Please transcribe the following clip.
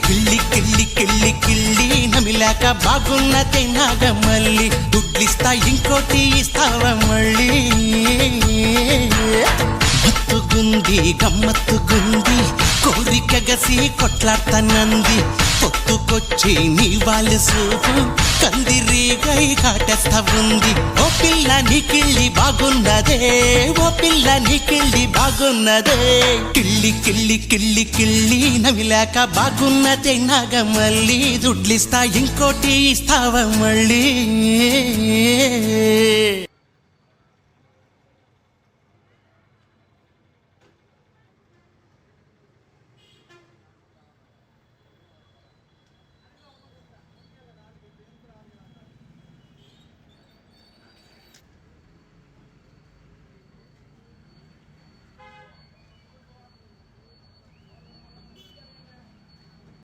కిళ్ళి కిళ్ళి కిళ్ళి కిళ్ళి నమిలాక బాగున్నదే నాగమల్లి దుడ్లిస్తా ఇంకోటి ఇస్తావా మళ్ళీ మత్తుగుంది గమ్మత్తుగుంది కోరిక గసి కొట్లాడతానంది పొత్తుకొచ్చి నీ వాళ్ళు సూపు కందిరీగై కాటేస్తా ఉంది ఓ పిల్ల నీ కిళ్ళి బాగున్నదే ఓ పిల్ల నీ కిళ్ళి బాగున్నదే కిళ్ళి కిళ్ళి కిళ్ళి కిళ్ళి నవిలాక బాగున్నదే నాగమల్లి దుడ్లిస్తా ఇంకోటి ఇస్తావా మళ్ళీ